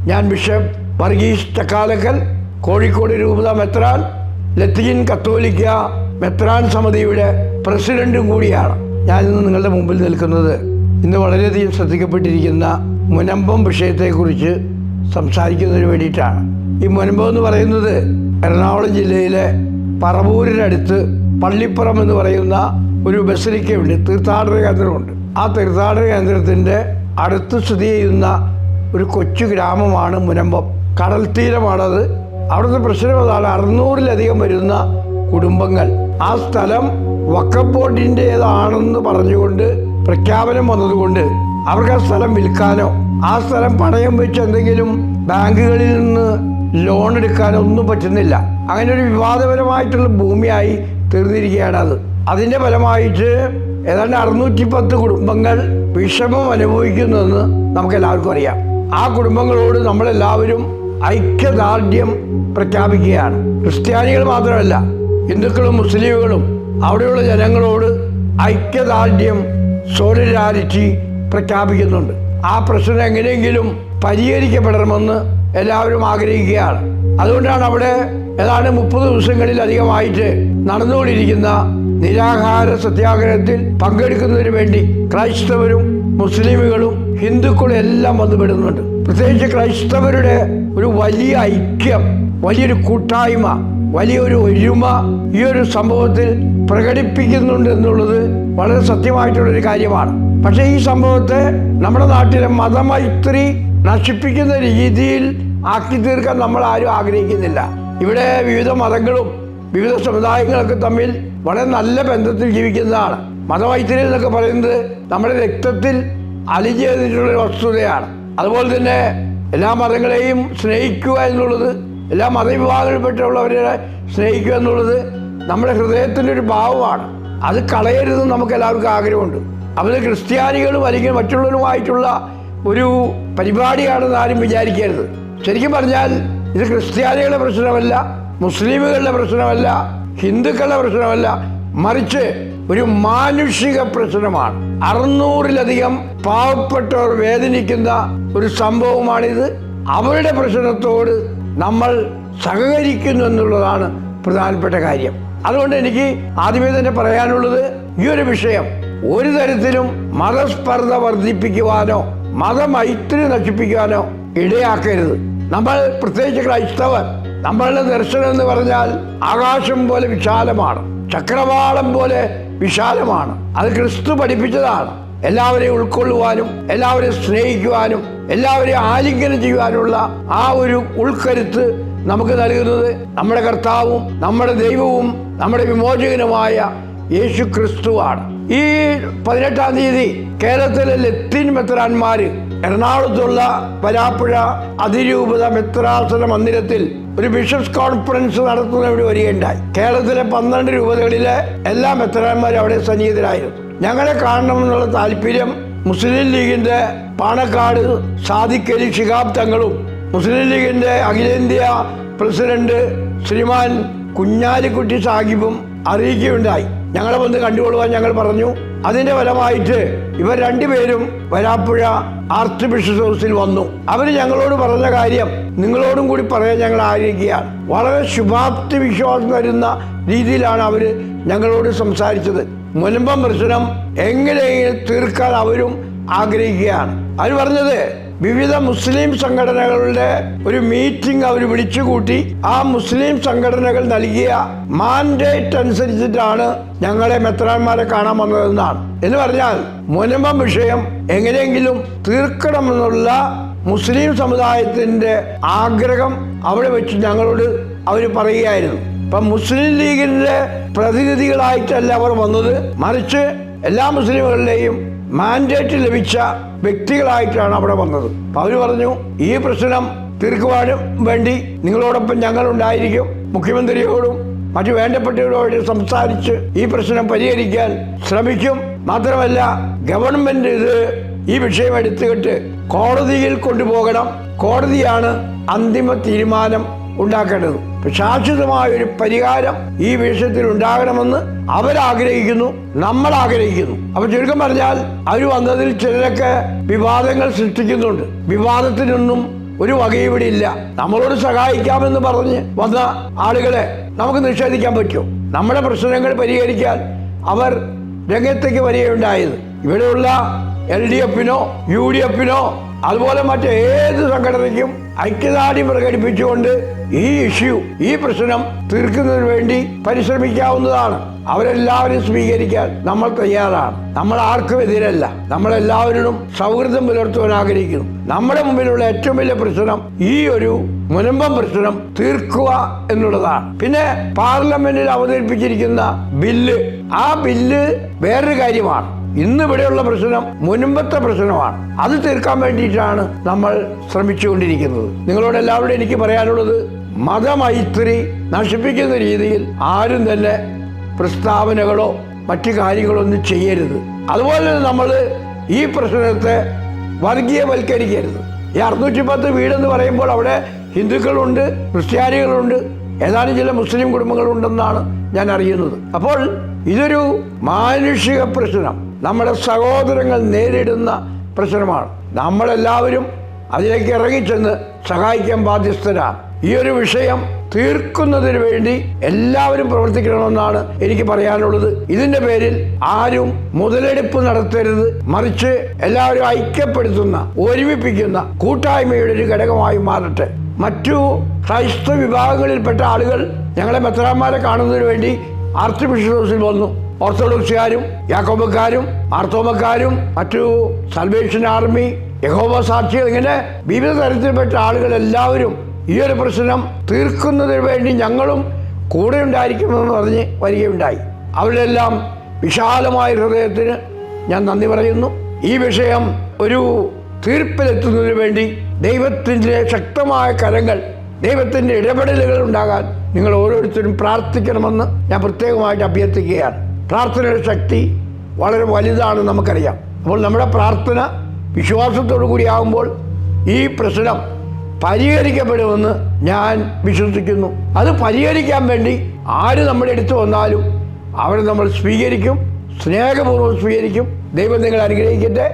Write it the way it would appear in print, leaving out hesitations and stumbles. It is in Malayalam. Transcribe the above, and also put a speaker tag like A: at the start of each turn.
A: ഞാൻ ബിഷപ്പ് വർഗീസ് ചക്കാലക്കൽ, കോഴിക്കോട് രൂപത മെത്രാൻ, ലത്തീൻ കത്തോലിക്ക മെത്രാൻ സമിതിയുടെ പ്രസിഡന്റും കൂടിയാണ്. ഞാനിന്ന് നിങ്ങളുടെ മുമ്പിൽ നിൽക്കുന്നത് ഇന്ന് വളരെയധികം ശ്രദ്ധിക്കപ്പെട്ടിരിക്കുന്ന മുനമ്പം വിഷയത്തെക്കുറിച്ച് സംസാരിക്കുന്നതിന് വേണ്ടിയിട്ടാണ്. ഈ മുനമ്പം എന്ന് പറയുന്നത് എറണാകുളം ജില്ലയിലെ പറവൂരിനടുത്ത് പള്ളിപ്പുറം എന്ന് പറയുന്ന ഒരു ബസലിക്കയുണ്ട്, തീർത്ഥാടന കേന്ദ്രമുണ്ട്. ആ തീർത്ഥാടന കേന്ദ്രത്തിൻ്റെ അടുത്ത് സ്ഥിതി ചെയ്യുന്ന ഒരു കൊച്ചു ഗ്രാമമാണ് മുനമ്പം. കടൽ തീരമാണത്. അവിടുത്തെ പ്രശ്നം അതാണ്, 600-ലധികം വരുന്ന കുടുംബങ്ങൾ. ആ സ്ഥലം വഖഫ് ബോർഡിൻ്റേതാണെന്ന് പറഞ്ഞുകൊണ്ട് പ്രഖ്യാപനം വന്നതുകൊണ്ട് അവർക്ക് ആ സ്ഥലം വിൽക്കാനോ ആ സ്ഥലം പണയം വെച്ച് എന്തെങ്കിലും ബാങ്കുകളിൽ നിന്ന് ലോൺ എടുക്കാനോ ഒന്നും പറ്റുന്നില്ല. അങ്ങനെ ഒരു വിവാദപരമായിട്ടുള്ള ഭൂമിയായി തീർന്നിരിക്കുകയാണ് അത്. അതിൻ്റെ ഫലമായിട്ട് ഏതാണ്ട് 610 കുടുംബങ്ങൾ വിഷമം അനുഭവിക്കുന്നുവെന്ന് നമുക്കെല്ലാവർക്കും അറിയാം. ആ കുടുംബങ്ങളോട് നമ്മളെല്ലാവരും ഐക്യദാർഢ്യം പ്രഖ്യാപിക്കുകയാണ്. ക്രിസ്ത്യാനികൾ മാത്രമല്ല, ഹിന്ദുക്കളും മുസ്ലിമുകളും അവിടെയുള്ള ജനങ്ങളോട് ഐക്യദാർഢ്യം, സോളിഡാരിറ്റി പ്രഖ്യാപിക്കുന്നുണ്ട്. ആ പ്രശ്നം എങ്ങനെയെങ്കിലും പരിഹരിക്കപ്പെടണമെന്ന് എല്ലാവരും ആഗ്രഹിക്കുകയാണ്. അതുകൊണ്ടാണ് അവിടെ ഏതാണ്ട് 30 ദിവസങ്ങളിലധികമായിട്ട് നടന്നുകൊണ്ടിരിക്കുന്ന നിരാഹാര സത്യാഗ്രഹത്തിൽ പങ്കെടുക്കുന്നതിന് വേണ്ടി ക്രൈസ്തവരും മുസ്ലിമുകളും ഹിന്ദുക്കളും എല്ലാം വന്നുപെടുന്നുണ്ട്. പ്രത്യേകിച്ച് ക്രൈസ്തവരുടെ ഒരു വലിയ ഐക്യം, വലിയൊരു കൂട്ടായ്മ, വലിയൊരു ഒരുമ ഈ ഒരു സംഭവത്തിൽ പ്രകടിപ്പിക്കുന്നുണ്ട് എന്നുള്ളത് വളരെ സത്യമായിട്ടുള്ളൊരു കാര്യമാണ്. പക്ഷേ ഈ സംഭവത്തെ നമ്മുടെ നാട്ടിലെ മതമൈത്രി നശിപ്പിക്കുന്ന രീതിയിൽ ആക്കി തീർക്കാൻ നമ്മൾ ആരും ആഗ്രഹിക്കുന്നില്ല. ഇവിടെ വിവിധ മതങ്ങളും വിവിധ സമുദായങ്ങളൊക്കെ തമ്മിൽ വളരെ നല്ല ബന്ധത്തിൽ ജീവിക്കുന്നതാണ്. മതമൈത്രി എന്നൊക്കെ പറയുന്നത് നമ്മുടെ രക്തത്തിൽ അലിഞ്ഞേറിയിട്ടുള്ളൊരു വസ്തുതയാണ്. അതുപോലെ തന്നെ എല്ലാ മതങ്ങളെയും സ്നേഹിക്കുക എന്നുള്ളത്, എല്ലാ മതവിഭാഗങ്ങളിൽപ്പെട്ടുള്ളവരെ സ്നേഹിക്കുക എന്നുള്ളത് നമ്മുടെ ഹൃദയത്തിൻ്റെ ഒരു ഭാവമാണ്. അത് കളയരുതെന്ന് നമുക്ക് എല്ലാവർക്കും ആഗ്രഹമുണ്ട്. അവർ ക്രിസ്ത്യാനികളും അല്ലെങ്കിൽ മറ്റുള്ളവരുമായിട്ടുള്ള ഒരു പരിപാടിയാണെന്ന് ആരും വിചാരിക്കരുത്. ശരിക്കും പറഞ്ഞാൽ ഇത് ക്രിസ്ത്യാനികളുടെ പ്രശ്നമല്ല, മുസ്ലിമുകളുടെ പ്രശ്നമല്ല, ഹിന്ദുക്കളുടെ പ്രശ്നമല്ല, മറിച്ച് ഒരു മാനുഷിക പ്രശ്നമാണ്. 600-ലധികം പാവപ്പെട്ടവർ വേദനിക്കുന്ന ഒരു സംഭവമാണിത്. അവരുടെ പ്രശ്നത്തോട് നമ്മൾ സഹകരിക്കുന്നു എന്നുള്ളതാണ് പ്രധാനപ്പെട്ട കാര്യം. അതുകൊണ്ട് എനിക്ക് ആദ്യമേ തന്നെ പറയാനുള്ളത്, ഈ ഒരു വിഷയം ഒരു തരത്തിലും മതസ്പർദ്ധ വർദ്ധിപ്പിക്കുവാനോ മതമൈത്രി നശിപ്പിക്കുവാനോ ഇടയാക്കരുത്. നമ്മൾ പ്രത്യേകിച്ച് ക്രൈസ്തവർ, നമ്മളുടെ ദർശനം എന്ന് പറഞ്ഞാൽ ആകാശം പോലെ വിശാലമാണ്, ചക്രവാളം പോലെ വിശാലമാണ്. അത് ക്രിസ്തു പഠിപ്പിച്ചതാണ്. എല്ലാവരെയും ഉൾക്കൊള്ളുവാനും എല്ലാവരെയും സ്നേഹിക്കുവാനും എല്ലാവരെയും ആലിംഗനം ചെയ്യുവാനുള്ള ആ ഒരു ഉൾക്കരുത്ത് നമുക്ക് നൽകുന്നത് നമ്മുടെ കർത്താവും നമ്മുടെ ദൈവവും നമ്മുടെ വിമോചകനുമായ യേശു ക്രിസ്തുവാണ്. ഈ 18-ാം തീയതി കേരളത്തിലെ ലത്തീൻ മെത്രാന്മാര് എറണാകുളത്തുള്ള വരാപ്പുഴ അതിരൂപത മെത്രാസന മന്ദിരത്തിൽ ഒരു ബിഷപ്സ് കോൺഫറൻസ് നടത്തുന്ന ഇവിടെ വരികയുണ്ടായി. കേരളത്തിലെ 12 രൂപതകളിലെ എല്ലാ മെത്രാന്മാരും അവിടെ സന്നിഹിതരായിരുന്നു. ഞങ്ങളെ കാണണമെന്നുള്ള താല്പര്യം മുസ്ലിം ലീഗിന്റെ പാണക്കാട് സാദിഖ് അലി ശിഹാബ് തങ്ങളും മുസ്ലിം ലീഗിന്റെ അഖിലേന്ത്യാ പ്രസിഡന്റ് ശ്രീമാൻ കുഞ്ഞാലിക്കുട്ടി സാഹിബും അറിയിക്കുകയുണ്ടായി. ഞങ്ങളെ വന്ന് കണ്ടുകൊള്ളുവാൻ ഞങ്ങൾ പറഞ്ഞു. അതിന്റെ ഫലമായിട്ട് ഇവർ രണ്ടുപേരും വരാപ്പുഴ ആർച്ച് ബിഷപ്സ് ഹൗസിൽ വന്നു. അവർ ഞങ്ങളോട് പറഞ്ഞ കാര്യം നിങ്ങളോടും കൂടി പറയാൻ ഞങ്ങൾ ആഗ്രഹിക്കുകയാണ്. വളരെ ശുഭാപ്തി വിശ്വാസം തരുന്ന രീതിയിലാണ് അവർ ഞങ്ങളോട് സംസാരിച്ചത്. മുനമ്പം പ്രശ്നം എങ്ങനെയെങ്കിലും തീർക്കാൻ അവരും ആഗ്രഹിക്കുകയാണ്. അവർ പറഞ്ഞത്, വിവിധ മുസ്ലിം സംഘടനകളുടെ ഒരു മീറ്റിംഗ് അവർ വിളിച്ചുകൂട്ടി ആ മുസ്ലിം സംഘടനകൾ നൽകിയ മാൻഡേറ്റ് അനുസരിച്ചിട്ടാണ് ഞങ്ങളെ മെത്രാന്മാരെ കാണാൻ വന്നതെന്നാണ്. എന്ന് പറഞ്ഞാൽ മുനമ്പം വിഷയം എങ്ങനെയെങ്കിലും തീർക്കണമെന്നുള്ള മുസ്ലിം സമുദായത്തിന്റെ ആഗ്രഹം അവിടെ വെച്ച് ഞങ്ങളോട് അവർ പറയുകയായിരുന്നു. ഇപ്പം മുസ്ലിം ലീഗിന്റെ പ്രതിനിധികളായിട്ടല്ല അവർ വന്നത്, മറിച്ച് എല്ലാ മുസ്ലിമുകളുടെയും മാൻഡേറ്റ് ലഭിച്ച വ്യക്തികളായിട്ടാണ് അവിടെ വന്നത്. അപ്പം അവർ പറഞ്ഞു, ഈ പ്രശ്നം തീർക്കുവാനും വേണ്ടി നിങ്ങളോടൊപ്പം ഞങ്ങൾ ഉണ്ടായിരിക്കും. മുഖ്യമന്ത്രിയോടും മറ്റു വേണ്ടപ്പെട്ടവരോട് സംസാരിച്ച് ഈ പ്രശ്നം പരിഹരിക്കാൻ ശ്രമിക്കും. മാത്രമല്ല, ഗവൺമെന്റ് ഈ വിഷയം എടുത്തുകിട്ട് കോടതിയിൽ കൊണ്ടുപോകണം. കോടതിയാണ് അന്തിമ തീരുമാനം ഉണ്ടാക്കേണ്ടത്. ശാശ്വതമായ ഒരു പരിഹാരം ഈ വിഷയത്തിൽ ഉണ്ടാകണമെന്ന് അവരാഗ്രഹിക്കുന്നു, നമ്മൾ ആഗ്രഹിക്കുന്നു. അപ്പൊ ചുരുക്കം പറഞ്ഞാൽ, അവർ വന്നതിൽ ചിലരൊക്കെ വിവാദങ്ങൾ സൃഷ്ടിക്കുന്നുണ്ട്. വിവാദത്തിനൊന്നും ഒരു വകയും ഇവിടെ ഇല്ല. നമ്മളോട് സഹായിക്കാമെന്ന് പറഞ്ഞ് വന്ന ആളുകളെ നമുക്ക് നിഷേധിക്കാൻ പറ്റുമോ? നമ്മുടെ പ്രശ്നങ്ങൾ പരിഹരിക്കാൻ അവർ രംഗത്തേക്ക് വരികയുണ്ടായത്. ഇവിടെയുള്ള LDF-നോ UDF-നോ അതുപോലെ മറ്റേത് സംഘടനയ്ക്കും ഐക്യദാർഢ്യം പ്രകടിപ്പിച്ചുകൊണ്ട് ഈ പ്രശ്നം തീർക്കുന്നതിന് വേണ്ടി പരിശ്രമിക്കാവുന്നതാണ്. അവരെല്ലാവരും സ്വീകരിക്കാൻ നമ്മൾ തയ്യാറാണ്. നമ്മൾ ആർക്കും എതിരല്ല. നമ്മളെല്ലാവരും സൗഹൃദം പുലർത്തുവാൻ ആഗ്രഹിക്കുന്നു. നമ്മുടെ മുമ്പിലുള്ള ഏറ്റവും വലിയ പ്രശ്നം ഈ ഒരു മുനമ്പം പ്രശ്നം തീർക്കുക എന്നുള്ളതാണ്. പിന്നെ പാർലമെന്റിൽ അവതരിപ്പിച്ചിരിക്കുന്ന ബില്ല്, ആ ബില്ല് വേറൊരു കാര്യമാണ്. ഇന്നിവിടെയുള്ള പ്രശ്നം മുൻപത്തെ പ്രശ്നമാണ്. അത് തീർക്കാൻ വേണ്ടിയിട്ടാണ് നമ്മൾ ശ്രമിച്ചുകൊണ്ടിരിക്കുന്നത്. നിങ്ങളോട് എല്ലാവരോടും എനിക്ക് പറയാനുള്ളത്, മതമൈത്രി നശിപ്പിക്കുന്ന രീതിയിൽ ആരും തന്നെ പ്രസ്താവനകളോ മറ്റു കാര്യങ്ങളോ ഒന്നും ചെയ്യരുത്. അതുപോലെ നമ്മൾ ഈ പ്രശ്നത്തെ വർഗീയവൽക്കരിക്കരുത്. ഈ 610 വീടെന്ന് പറയുമ്പോൾ അവിടെ ഹിന്ദുക്കളുണ്ട്, ക്രിസ്ത്യാനികളുണ്ട്, ഏതാനും ചില മുസ്ലിം കുടുംബങ്ങളുണ്ടെന്നാണ് ഞാൻ അറിയുന്നത്. അപ്പോൾ ഇതൊരു മാനുഷിക പ്രശ്നം, നമ്മുടെ സഹോദരങ്ങൾ നേരിടുന്ന പ്രശ്നമാണ്. നമ്മളെല്ലാവരും അതിലേക്ക് ഇറങ്ങിച്ചെന്ന് സഹായിക്കാൻ ബാധ്യസ്ഥരാണ്. ഈ ഒരു വിഷയം തീർക്കുന്നതിന് വേണ്ടി എല്ലാവരും പ്രവർത്തിക്കണമെന്നാണ് എനിക്ക് പറയാനുള്ളത്. ഇതിന്റെ പേരിൽ ആരും മുതലെടുപ്പ് നടത്തരുത്. മറിച്ച് എല്ലാവരും ഐക്യപ്പെടുത്തുന്ന, ഒരുമിപ്പിക്കുന്ന കൂട്ടായ്മയുടെ ഒരു ഘടകമായി മാറട്ടെ. മറ്റു ക്രൈസ്തവ വിഭാഗങ്ങളിൽപ്പെട്ട ആളുകൾ ഞങ്ങളെ മെത്രാന്മാരെ കാണുന്നതിന് വേണ്ടി ആർച്ച് ബിഷപ്പ് ഹൗസിൽ വന്നു. ഓർത്തഡോക്സുകാരും യാക്കോബക്കാരും മാർത്തോമക്കാരും മറ്റു സൽവേഷൻ ആർമി, യഹോവ സാക്ഷികൾ, ഇങ്ങനെ വിവിധ തരത്തിൽപ്പെട്ട ആളുകൾ എല്ലാവരും ഈ ഒരു പ്രശ്നം തീർക്കുന്നതിന് വേണ്ടി ഞങ്ങളും കൂടെ ഉണ്ടായിരിക്കുമെന്ന് പറഞ്ഞ് വരികയുണ്ടായി. അവരെല്ലാം വിശാലമായ ഹൃദയത്തിന് ഞാൻ നന്ദി പറയുന്നു. ഈ വിഷയം ഒരു തീർപ്പിലെത്തുന്നതിന് വേണ്ടി ദൈവത്തിൻ്റെ ശക്തമായ കരങ്ങൾ, ദൈവത്തിൻ്റെ ഇടപെടലുകൾ ഉണ്ടാകാൻ നിങ്ങൾ ഓരോരുത്തരും പ്രാർത്ഥിക്കണമെന്ന് ഞാൻ പ്രത്യേകമായിട്ട് അഭ്യർത്ഥിക്കുകയാണ്. പ്രാർത്ഥനയുടെ ശക്തി വളരെ വലുതാണ്, നമുക്കറിയാം. അപ്പോൾ നമ്മുടെ പ്രാർത്ഥന വിശ്വാസത്തോടു കൂടിയാകുമ്പോൾ ഈ പ്രശ്നം പരിഹരിക്കപ്പെടുമെന്ന് ഞാൻ വിശ്വസിക്കുന്നു. അത് പരിഹരിക്കാൻ വേണ്ടി ആര് നമ്മുടെ അടുത്ത് വന്നാലും അവരെ നമ്മൾ സ്വീകരിക്കും, സ്നേഹപൂർവ്വം സ്വീകരിക്കും. ദൈവം നിങ്ങളെ അനുഗ്രഹിക്കട്ടെ.